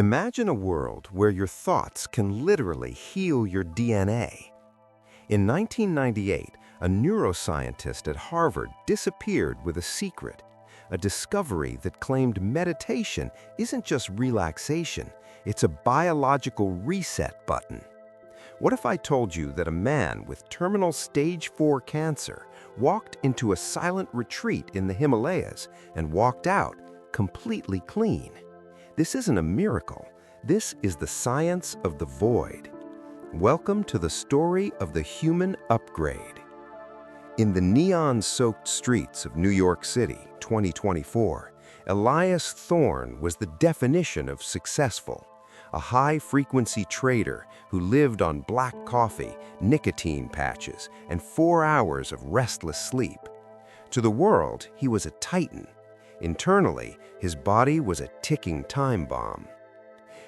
Imagine a world where your thoughts can literally heal your DNA. In 1998, a neuroscientist at Harvard disappeared with a secret, a discovery that claimed meditation isn't just relaxation, it's a biological reset button. What if I told you that a man with terminal stage 4 cancer walked into a silent retreat in the Himalayas and walked out completely clean? This isn't a miracle. This is the science of the void. Welcome to the story of the human upgrade. In the neon-soaked streets of New York City, 2024, Elias Thorne was the definition of successful. A high-frequency trader who lived on black coffee, nicotine patches, and 4 hours of restless sleep. To the world, he was a titan. Internally, his body was a ticking time bomb.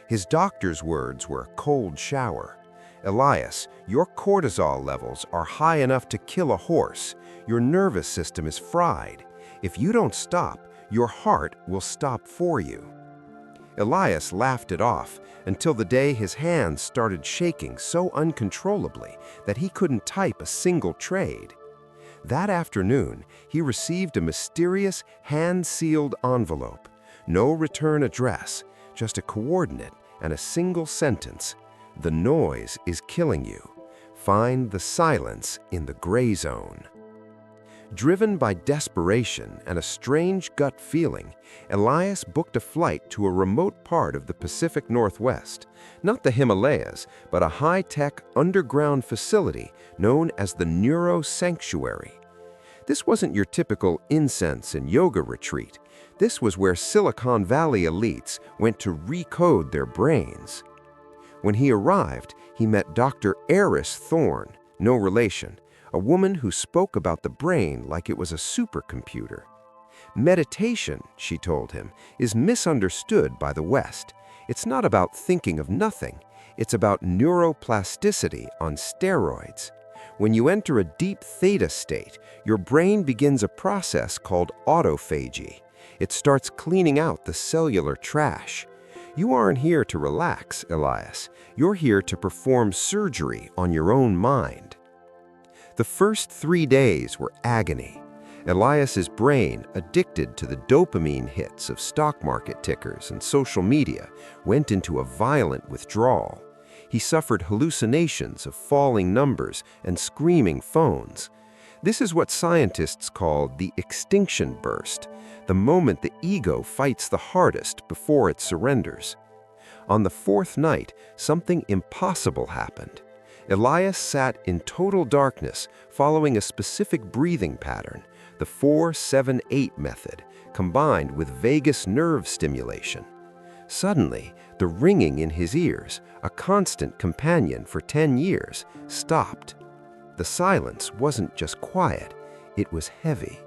His doctor's words were a cold shower. "Elias, your cortisol levels are high enough to kill a horse. Your nervous system is fried. If you don't stop, your heart will stop for you." Elias laughed it off until the day his hands started shaking so uncontrollably that he couldn't type a single trade. That afternoon, he received a mysterious hand-sealed envelope. No return address, just a coordinate and a single sentence. "The noise is killing you. Find the silence in the gray zone." Driven by desperation and a strange gut feeling, Elias booked a flight to a remote part of the Pacific Northwest, not the Himalayas, but a high-tech underground facility known as the Neuro Sanctuary. This wasn't your typical incense and yoga retreat. This was where Silicon Valley elites went to recode their brains. When he arrived, he met Dr. Elias Thorne, no relation, a woman who spoke about the brain like it was a supercomputer. Meditation, she told him, is misunderstood by the West. It's not about thinking of nothing. It's about neuroplasticity on steroids. When you enter a deep theta state, your brain begins a process called autophagy. It starts cleaning out the cellular trash. You aren't here to relax, Elias. You're here to perform surgery on your own mind. The first 3 days were agony. Elias's brain, addicted to the dopamine hits of stock market tickers and social media, went into a violent withdrawal. He suffered hallucinations of falling numbers and screaming phones. This is what scientists call the extinction burst, the moment the ego fights the hardest before it surrenders. On the 4th night, something impossible happened. Elias sat in total darkness, following a specific breathing pattern, the 4-7-8 method, combined with vagus nerve stimulation. Suddenly, the ringing in his ears, a constant companion for 10 years, stopped. The silence wasn't just quiet, it was heavy,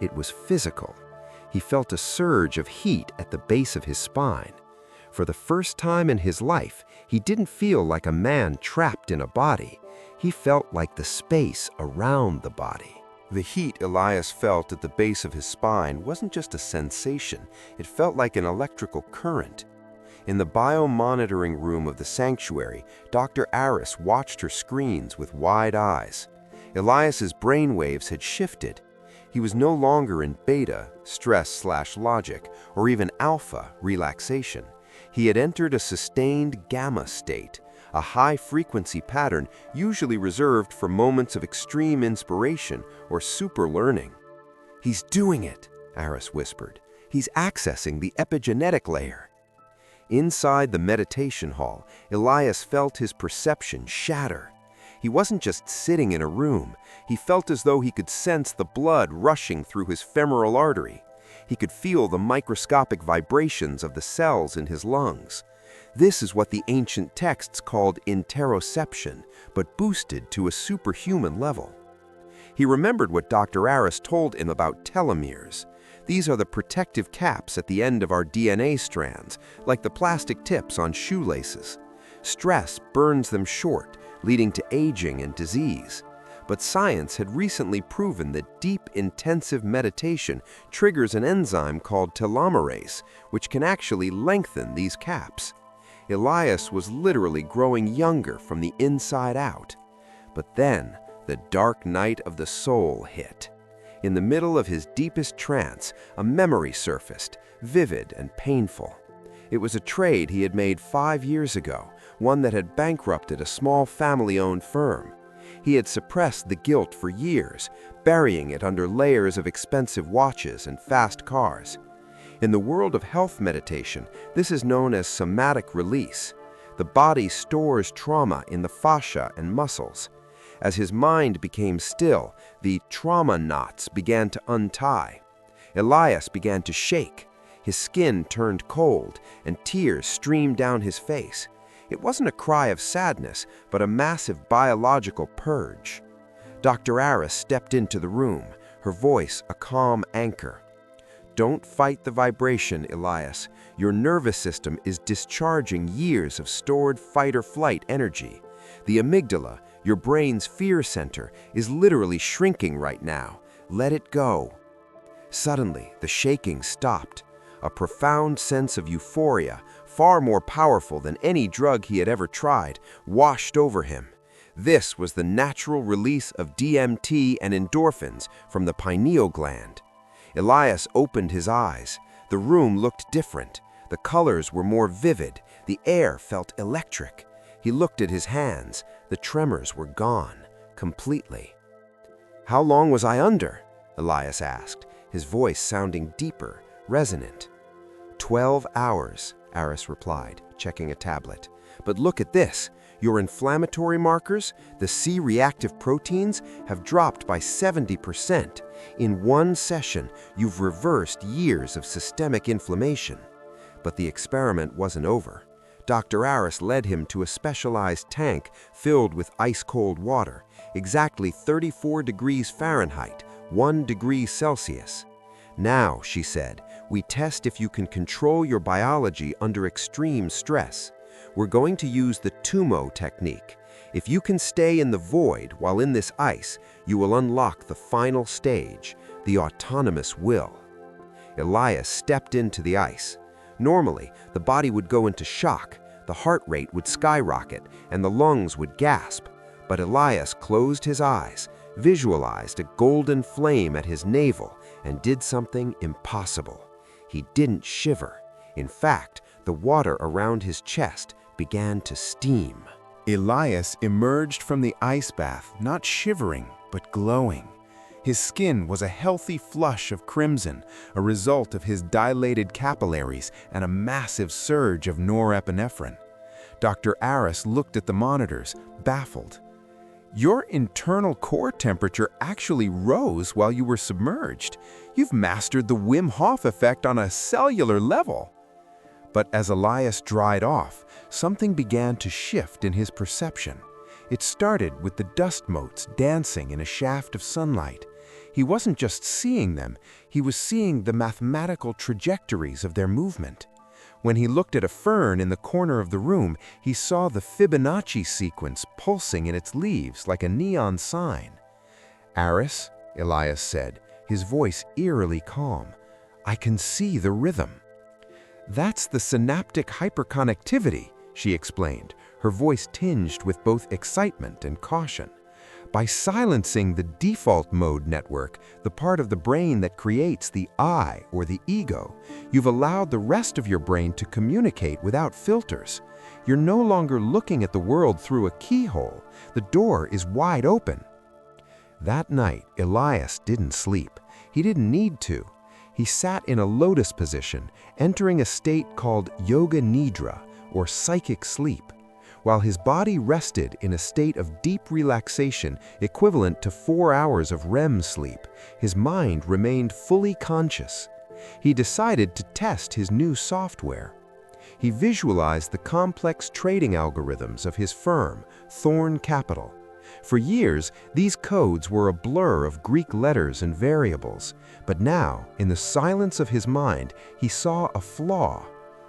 it was physical. He felt a surge of heat at the base of his spine. For the first time in his life, he didn't feel like a man trapped in a body. He felt like the space around the body. The heat Elias felt at the base of his spine wasn't just a sensation, it felt like an electrical current. In the biomonitoring room of the sanctuary, Dr. Aris watched her screens with wide eyes. Elias's brainwaves had shifted. He was no longer in beta, stress/logic, or even alpha, relaxation. He had entered a sustained gamma state, a high-frequency pattern usually reserved for moments of extreme inspiration or super learning. "He's doing it," Aris whispered. "He's accessing the epigenetic layer." Inside the meditation hall, Elias felt his perception shatter. He wasn't just sitting in a room. He felt as though he could sense the blood rushing through his femoral artery. He could feel the microscopic vibrations of the cells in his lungs. This is what the ancient texts called interoception, but boosted to a superhuman level. He remembered what Dr. Aris told him about telomeres. These are the protective caps at the end of our DNA strands, like the plastic tips on shoelaces. Stress burns them short, leading to aging and disease. But science had recently proven that deep, intensive meditation triggers an enzyme called telomerase, which can actually lengthen these caps. Elias was literally growing younger from the inside out. But then, the dark night of the soul hit. In the middle of his deepest trance, a memory surfaced, vivid and painful. It was a trade he had made 5 years ago, one that had bankrupted a small family-owned firm. He had suppressed the guilt for years, burying it under layers of expensive watches and fast cars. In the world of health meditation, this is known as somatic release. The body stores trauma in the fascia and muscles. As his mind became still, the trauma knots began to untie. Elias began to shake. His skin turned cold, and tears streamed down his face. It wasn't a cry of sadness, but a massive biological purge. Dr. Aris stepped into the room, her voice a calm anchor. "Don't fight the vibration, Elias. Your nervous system is discharging years of stored fight-or-flight energy. The amygdala, your brain's fear center, is literally shrinking right now. Let it go." Suddenly, the shaking stopped. A profound sense of euphoria, far more powerful than any drug he had ever tried, washed over him. This was the natural release of DMT and endorphins from the pineal gland. Elias opened his eyes. The room looked different. The colors were more vivid. The air felt electric. He looked at his hands. The tremors were gone, completely. "How long was I under?" Elias asked, his voice sounding deeper, resonant. 12 hours, Aris replied, checking a tablet. "But look at this. Your inflammatory markers, the C-reactive proteins, have dropped by 70%. In one session, you've reversed years of systemic inflammation." But the experiment wasn't over. Dr. Aris led him to a specialized tank filled with ice-cold water, exactly 34 degrees Fahrenheit, 1 degree Celsius. "Now," she said, "we test if you can control your biology under extreme stress. We're going to use the TUMO technique. If you can stay in the void while in this ice, you will unlock the final stage, the autonomous will." Elias stepped into the ice. Normally, the body would go into shock, the heart rate would skyrocket, and the lungs would gasp. But Elias closed his eyes, visualized a golden flame at his navel, and did something impossible. He didn't shiver. In fact, the water around his chest began to steam. Elias emerged from the ice bath, not shivering, but glowing. His skin was a healthy flush of crimson, a result of his dilated capillaries and a massive surge of norepinephrine. Dr. Aris looked at the monitors, baffled. "Your internal core temperature actually rose while you were submerged. You've mastered the Wim Hof effect on a cellular level." But as Elias dried off, something began to shift in his perception. It started with the dust motes dancing in a shaft of sunlight. He wasn't just seeing them, he was seeing the mathematical trajectories of their movement. When he looked at a fern in the corner of the room, he saw the Fibonacci sequence pulsing in its leaves like a neon sign. "Aris," Elias said, his voice eerily calm, "I can see the rhythm." "That's the synaptic hyperconnectivity," she explained, her voice tinged with both excitement and caution. "By silencing the default mode network, the part of the brain that creates the I or the ego, you've allowed the rest of your brain to communicate without filters. You're no longer looking at the world through a keyhole. The door is wide open." That night, Elias didn't sleep. He didn't need to. He sat in a lotus position, entering a state called Yoga Nidra, or psychic sleep. While his body rested in a state of deep relaxation equivalent to 4 hours of REM sleep, his mind remained fully conscious. He decided to test his new software. He visualized the complex trading algorithms of his firm, Thorne Capital. For years, these codes were a blur of Greek letters and variables, but now, in the silence of his mind, he saw a flaw.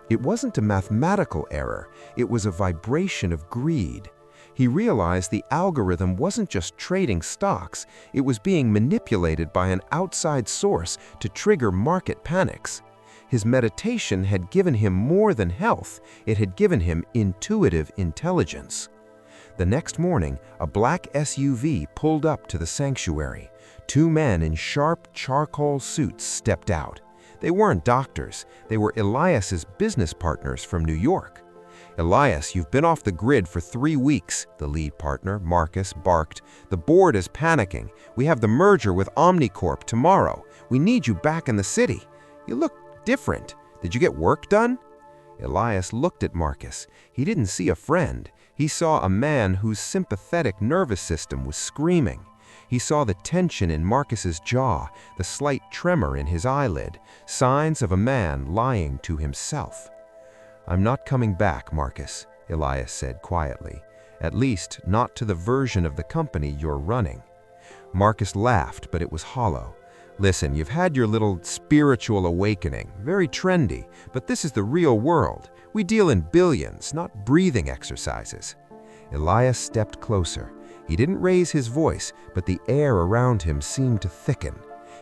It wasn't a mathematical error, it was a vibration of greed. He realized the algorithm wasn't just trading stocks, it was being manipulated by an outside source to trigger market panics. His meditation had given him more than health, it had given him intuitive intelligence. The next morning, a black SUV pulled up to the sanctuary. Two men in sharp charcoal suits stepped out. They weren't doctors, they were Elias's business partners from New York. "Elias, you've been off the grid for 3 weeks," the lead partner, Marcus, barked. "The board is panicking. We have the merger with Omnicorp tomorrow. We need you back in the city. You look different. Did you get work done?" Elias looked at Marcus. He didn't see a friend. He saw a man whose sympathetic nervous system was screaming. He saw the tension in Marcus's jaw, the slight tremor in his eyelid, signs of a man lying to himself. "I'm not coming back, Marcus," Elias said quietly. "At least, not to the version of the company you're running." Marcus laughed, but it was hollow. "Listen, you've had your little spiritual awakening, very trendy, but this is the real world. We deal in billions, not breathing exercises." Elias stepped closer. He didn't raise his voice, but the air around him seemed to thicken.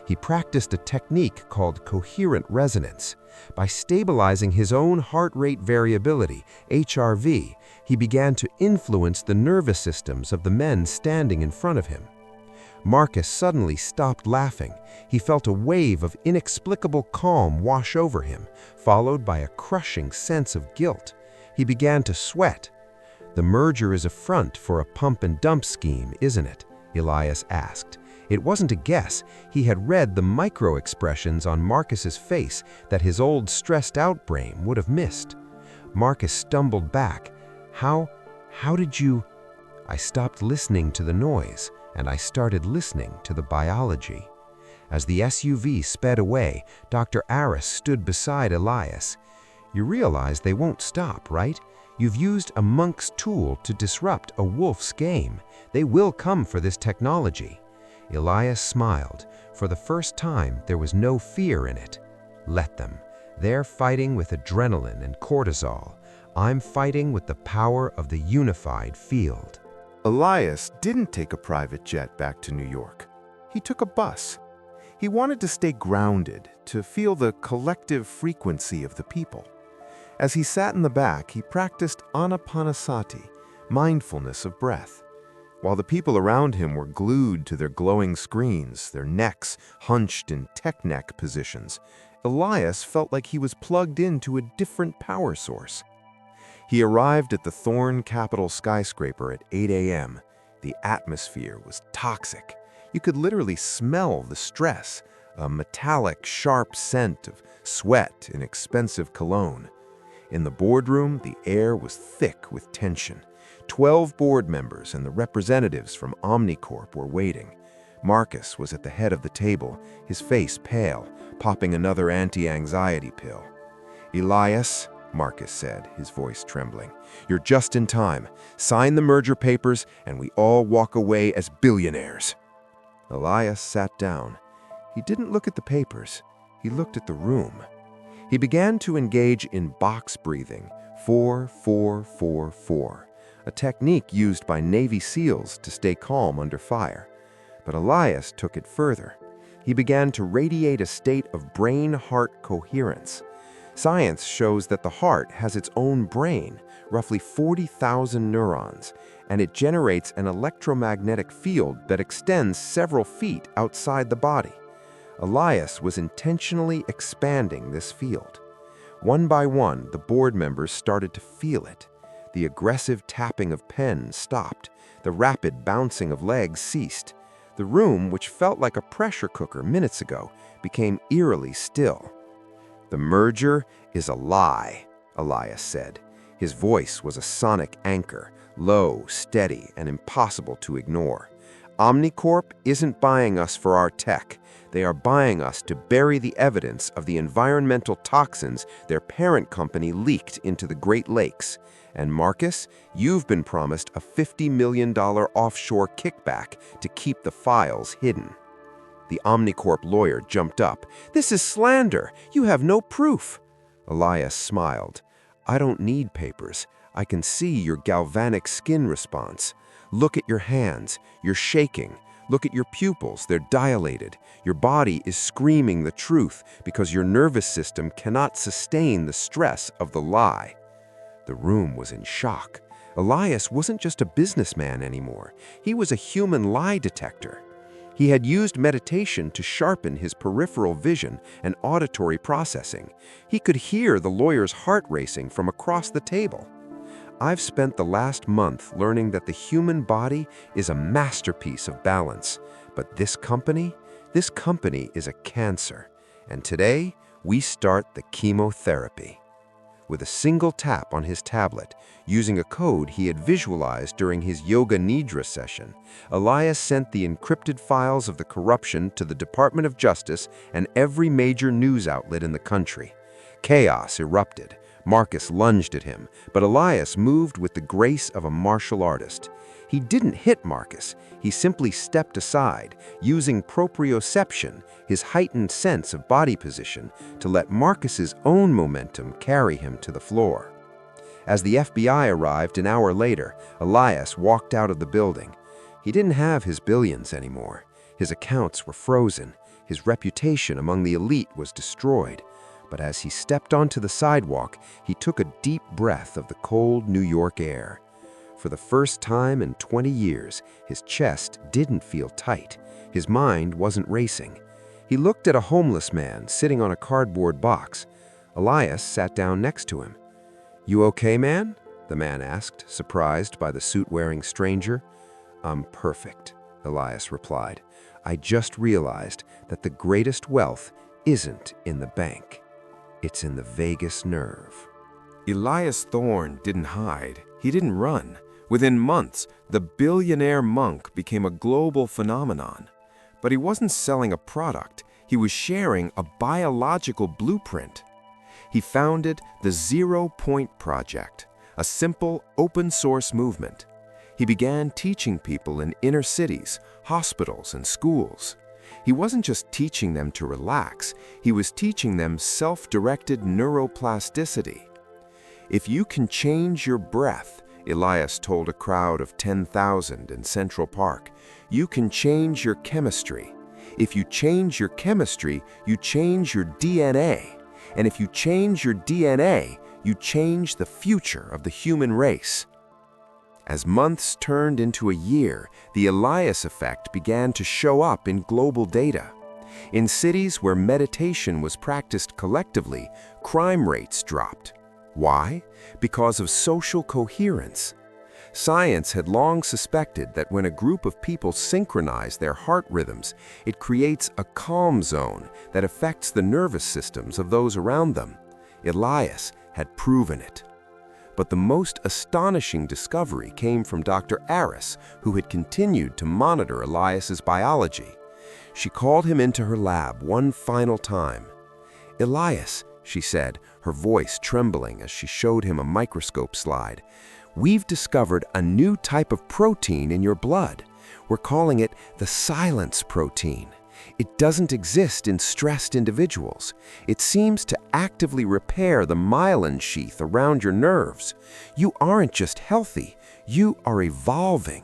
He practiced a technique called coherent resonance. By stabilizing his own heart rate variability, HRV, he began to influence the nervous systems of the men standing in front of him. Marcus suddenly stopped laughing. He felt a wave of inexplicable calm wash over him, followed by a crushing sense of guilt. He began to sweat. "The merger is a front for a pump and dump scheme, isn't it?" Elias asked. It wasn't a guess. He had read the micro-expressions on Marcus's face that his old stressed-out brain would have missed. Marcus stumbled back. How did you—" "I stopped listening to the noise, and I started listening to the biology." As the SUV sped away, Dr. Aris stood beside Elias. "You realize they won't stop, right? You've used a monk's tool to disrupt a wolf's game. They will come for this technology." Elias smiled. For the first time, there was no fear in it. "Let them. They're fighting with adrenaline and cortisol. I'm fighting with the power of the unified field." Elias didn't take a private jet back to New York. He took a bus. He wanted to stay grounded, to feel the collective frequency of the people. As he sat in the back, he practiced anapanasati, mindfulness of breath. While the people around him were glued to their glowing screens, their necks hunched in tech neck positions, Elias felt like he was plugged into a different power source. He arrived at the Thorne Capitol skyscraper at 8 a.m. The atmosphere was toxic. You could literally smell the stress, a metallic, sharp scent of sweat and expensive cologne. In the boardroom, the air was thick with tension. 12 board members and the representatives from Omnicorp were waiting. Marcus was at the head of the table, his face pale, popping another anti-anxiety pill. "Elias," Marcus said, his voice trembling, "you're just in time. Sign the merger papers and we all walk away as billionaires." Elias sat down. He didn't look at the papers. He looked at the room. He began to engage in box breathing, 4-4-4-4, a technique used by Navy SEALs to stay calm under fire. But Elias took it further. He began to radiate a state of brain-heart coherence. Science shows that the heart has its own brain, roughly 40,000 neurons, and it generates an electromagnetic field that extends several feet outside the body. Elias was intentionally expanding this field. One by one, the board members started to feel it. The aggressive tapping of pens stopped. The rapid bouncing of legs ceased. The room, which felt like a pressure cooker minutes ago, became eerily still. "The merger is a lie," Elias said. His voice was a sonic anchor, low, steady, and impossible to ignore. "Omnicorp isn't buying us for our tech. They are buying us to bury the evidence of the environmental toxins their parent company leaked into the Great Lakes. And Marcus, you've been promised a $50 million offshore kickback to keep the files hidden." The Omnicorp lawyer jumped up. "This is slander. You have no proof." Elias smiled. "I don't need papers. I can see your galvanic skin response. Look at your hands. You're shaking. Look at your pupils, they're dilated. Your body is screaming the truth because your nervous system cannot sustain the stress of the lie." The room was in shock. Elias wasn't just a businessman anymore. He was a human lie detector. He had used meditation to sharpen his peripheral vision and auditory processing. He could hear the lawyer's heart racing from across the table. "I've spent the last month learning that the human body is a masterpiece of balance. But this company is a cancer. And today, we start the chemotherapy." With a single tap on his tablet, using a code he had visualized during his yoga nidra session, Elias sent the encrypted files of the corruption to the Department of Justice and every major news outlet in the country. Chaos erupted. Marcus lunged at him, but Elias moved with the grace of a martial artist. He didn't hit Marcus. He simply stepped aside, using proprioception, his heightened sense of body position, to let Marcus's own momentum carry him to the floor. As the FBI arrived an hour later, Elias walked out of the building. He didn't have his billions anymore. His accounts were frozen. His reputation among the elite was destroyed. But as he stepped onto the sidewalk, he took a deep breath of the cold New York air. For the first time in 20 years, his chest didn't feel tight. His mind wasn't racing. He looked at a homeless man sitting on a cardboard box. Elias sat down next to him. "You okay, man?" the man asked, surprised by the suit-wearing stranger. "I'm perfect," Elias replied. "I just realized that the greatest wealth isn't in the bank. It's in the vagus nerve." Elias Thorne didn't hide. He didn't run. Within months, the billionaire monk became a global phenomenon. But he wasn't selling a product. He was sharing a biological blueprint. He founded the 0 Point Project, a simple, open-source movement. He began teaching people in inner cities, hospitals, and schools. He wasn't just teaching them to relax, he was teaching them self-directed neuroplasticity. "If you can change your breath," Elias told a crowd of 10,000 in Central Park, "you can change your chemistry. If you change your chemistry, you change your DNA. And if you change your DNA, you change the future of the human race." As months turned into a year, the Elias effect began to show up in global data. In cities where meditation was practiced collectively, crime rates dropped. Why? Because of social coherence. Science had long suspected that when a group of people synchronize their heart rhythms, it creates a calm zone that affects the nervous systems of those around them. Elias had proven it. But the most astonishing discovery came from Dr. Aris, who had continued to monitor Elias's biology. She called him into her lab one final time. "Elias," she said, her voice trembling as she showed him a microscope slide, "we've discovered a new type of protein in your blood. We're calling it the silence protein. It doesn't exist in stressed individuals. It seems to actively repair the myelin sheath around your nerves. You aren't just healthy, you are evolving."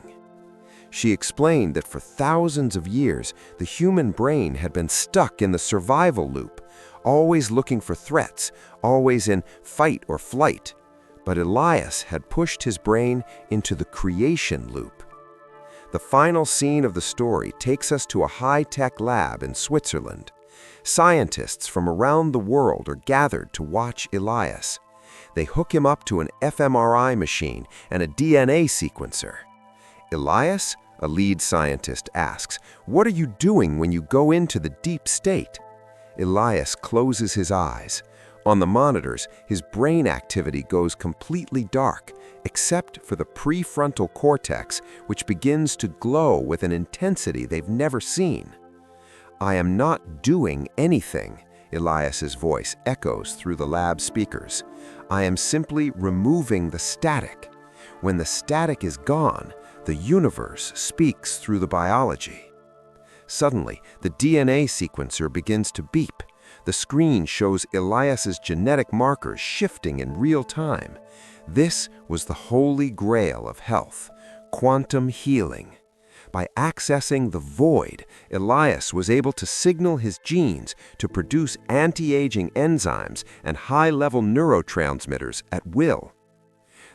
She explained that for thousands of years, the human brain had been stuck in the survival loop, always looking for threats, always in fight or flight. But Elias had pushed his brain into the creation loop. The final scene of the story takes us to a high-tech lab in Switzerland. Scientists from around the world are gathered to watch Elias. They hook him up to an fMRI machine and a DNA sequencer. "Elias," a lead scientist asks, "what are you doing when you go into the deep state?" Elias closes his eyes. On the monitors, his brain activity goes completely dark, except for the prefrontal cortex, which begins to glow with an intensity they've never seen. "I am not doing anything," Elias's voice echoes through the lab speakers. "I am simply removing the static. When the static is gone, the universe speaks through the biology." Suddenly, the DNA sequencer begins to beep. The screen shows Elias's genetic markers shifting in real time. This was the holy grail of health, quantum healing. By accessing the void, Elias was able to signal his genes to produce anti-aging enzymes and high-level neurotransmitters at will.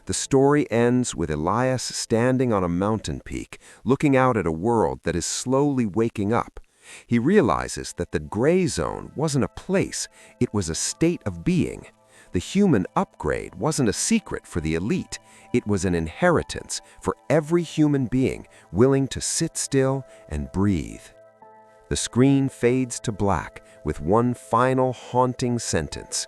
The story ends with Elias standing on a mountain peak, looking out at a world that is slowly waking up. He realizes that the gray zone wasn't a place, it was a state of being. The human upgrade wasn't a secret for the elite, it was an inheritance for every human being willing to sit still and breathe. The screen fades to black with one final haunting sentence.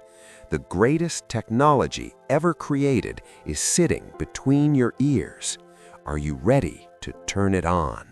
The greatest technology ever created is sitting between your ears. Are you ready to turn it on?